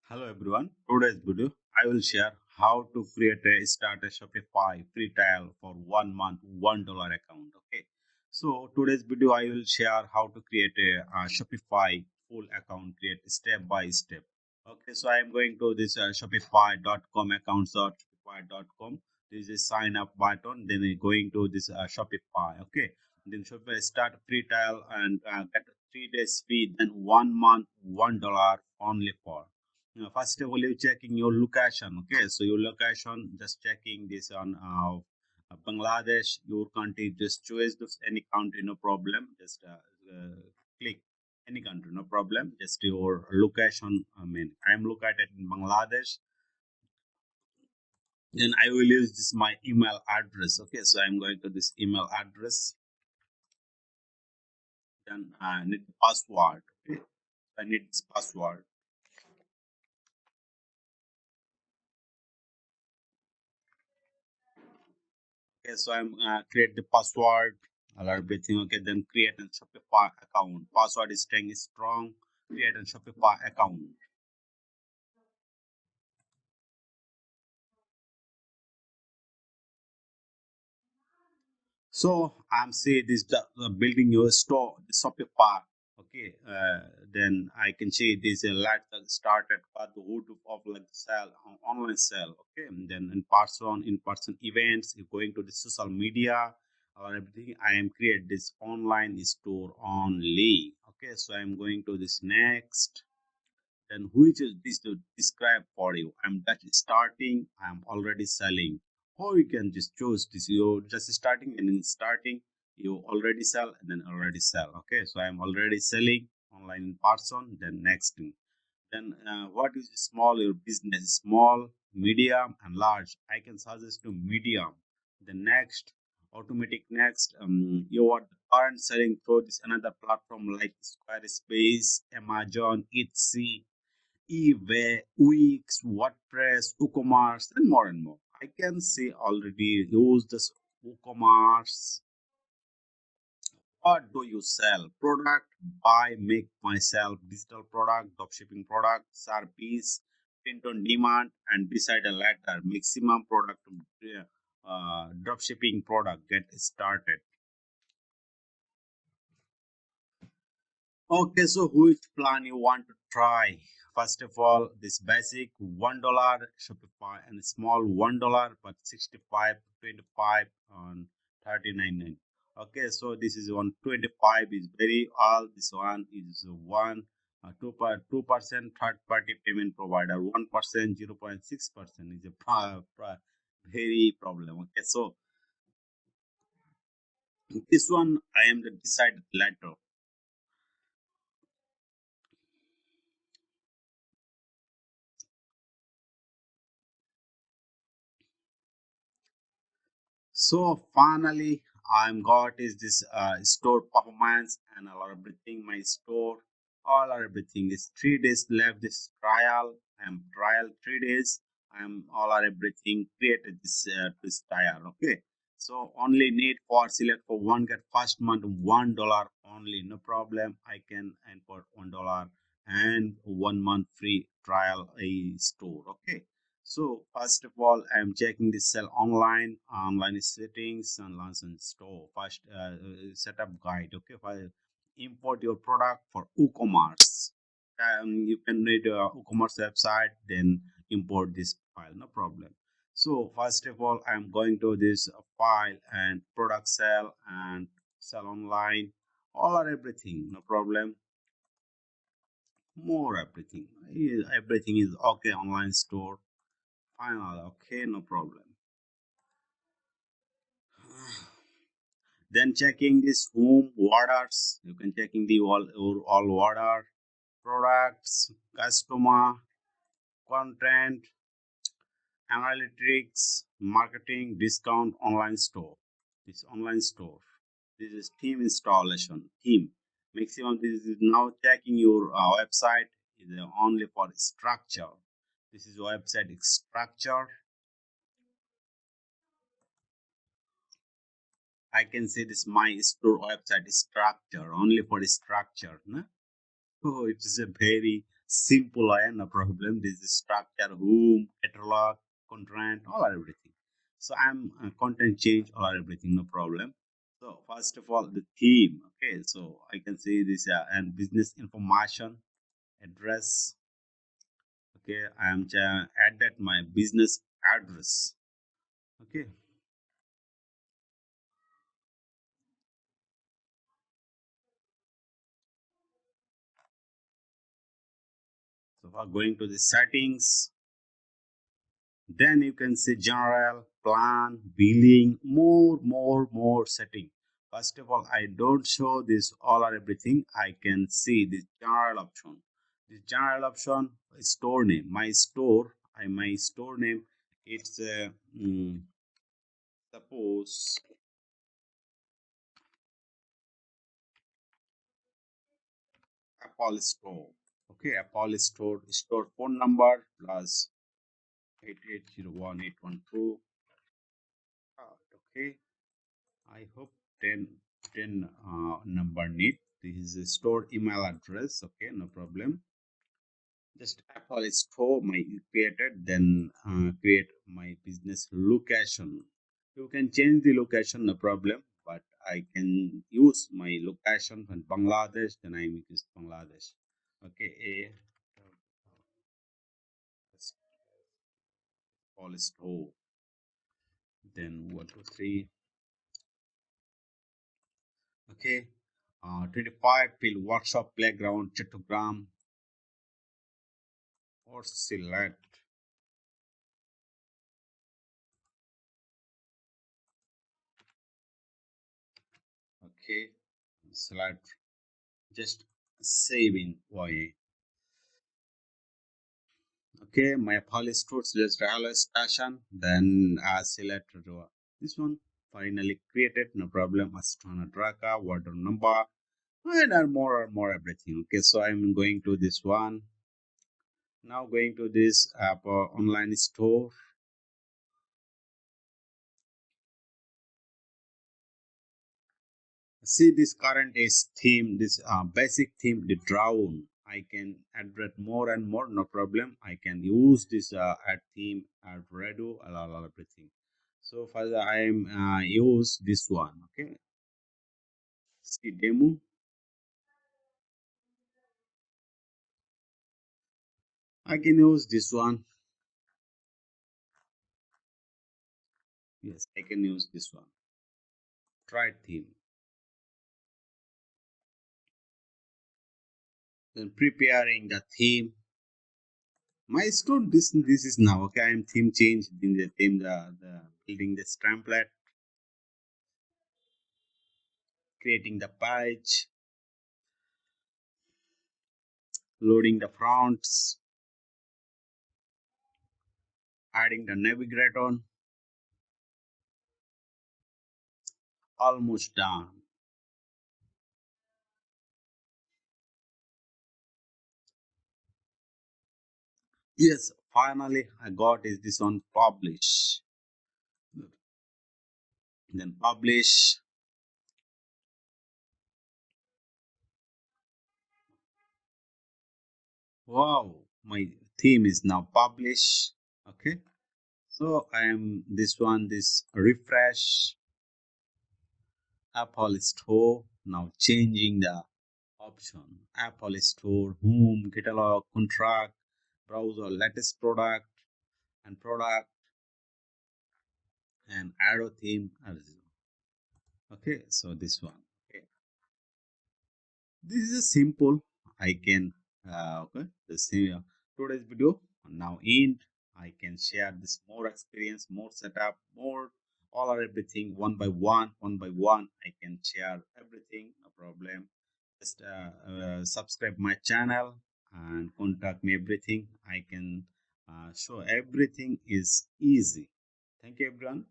Hello everyone. Today's video I will share how to create a start a Shopify free trial for 1 month $1 account. Okay. So today's video I will share how to create a Shopify full account, create step by step. Okay. So I am going to this Shopify.com accounts.shopify.com. This is sign up button. Then I'm going to this Shopify. Okay. Then Shopify start free trial and get 3 days free. Then 1 month $1 only for. First of all, you're checking your location. Okay, so your location, just checking this on Bangladesh, your country, just choose this any country, no problem. Just click any country, no problem. Just your location. I mean, I'm located in Bangladesh. Then I will use this my email address. Okay, so I'm going to this email address. Then I need the password. Okay, I need this password. Okay, so I'm create the password, everything. Okay, then create a Shopify account. Password is staying strong. Create a Shopify account. So I'm say this building your store, the Shopify. Okay, then I can see this let started for the wood of like sell online sell. Okay, and then in person events, you going to the social media or everything. I am create this online store only. Okay, so I'm going to this next. Then which is this to describe for you? I'm just starting, I'm already selling. Or you can just choose this. You just starting and in starting, you already sell and then already sell. Okay, so I'm already selling online in person. Then next thing. Then what is small your business? Small, medium, and large. I can suggest to medium. The next automatic next you are the current selling through this another platform like Squarespace, Amazon, Etsy, eBay, Wix, WordPress, eCommerce, and more and more. I can say already use this eCommerce. What do you sell? Product, buy, make myself, digital product, dropshipping product, service, print on demand, and decide a later maximum product dropshipping product. Get started. Okay, so which plan you want to try? First of all, this basic $1 Shopify and small $1 but 65, 25 on 39. Okay, so this is 125 is very all. This one is one 2% third party payment provider, 1% 0.6% is a very problem. Okay, so this one I am the decide later. So finally, I'm got is this store performance and all everything my store, all everything is 3 days left this trial. I'm trial 3 days. I'm all are everything created this trial. Okay, so only need for select for one get first month $1 only, no problem. I can input $1 and 1 month free trial a store. Okay, so first of all, I'm checking the sell online settings, and launch and store. First, setup guide. Okay, if I import your product for WooCommerce, you can read WooCommerce website, then import this file, no problem. So first of all, I'm going to this file and product sell and sell online, all or everything, no problem. More everything, everything is okay. Online store final, okay, no problem. Then checking this home orders, you can checking the all order, products, customer, content, analytics, marketing, discount, online store. This online store. This is theme installation. Theme. Maximum this is now checking your website is only for structure. This is website structure. I can say this my store website structure only for the structure. No? Oh, it is a very simple, I no problem. This is structure, home, catalog, content, all are everything. So I'm content change, all are everything, no problem. So first of all, the theme. Okay, so I can say this and business information, address. Okay, I am added my business address. Okay, so for going to the settings, then you can see general, plan, billing, more setting. First of all, I don't show this all or everything. I can see this general option. This general option is store name. My store name, it's suppose Apple Store. Okay, Apple Store, store phone number plus 8801812. Okay, I hope 10 number need. This is a store email address. Okay, no problem. Just Apple Store my created, then create my business location. You can change the location, no problem. But I can use my location from Bangladesh. Then I use Bangladesh. Okay, Apple Store. Then 123. Okay. 25 field workshop playground Chattogram or select. Okay, select, just saving YA. Okay, my policy stores just railway station, then select this one. Finally created, no problem. Astana Draka, water number, and more everything. Okay, so I'm going to this one. Now going to this app online store. See this current is theme, this basic theme, the drawn. I can add more and more, no problem. I can use this add theme, add redo, all everything. So first I am use this one. Okay, see demo. I can use this one. Yes, I can use this one. Try theme. Then preparing the theme. My stone, this is now okay. I am theme change in the theme, the building this template, creating the page, loading the fonts, adding the navigator, almost done. Yes, finally I got is this one publish. Then publish. Wow, my theme is now published. Okay, so I am this one, this refresh Apple Store. Now changing the option. Apple Store, home, catalog, contract, browser, latest product and product and arrow theme. Okay, so this one. Okay, this is a simple. I can okay the same today's video now end. I can share this more experience, more setup, more all or everything one by one. I can share everything, no problem. Just subscribe my channel and contact me everything. I can show everything is easy. Thank you everyone.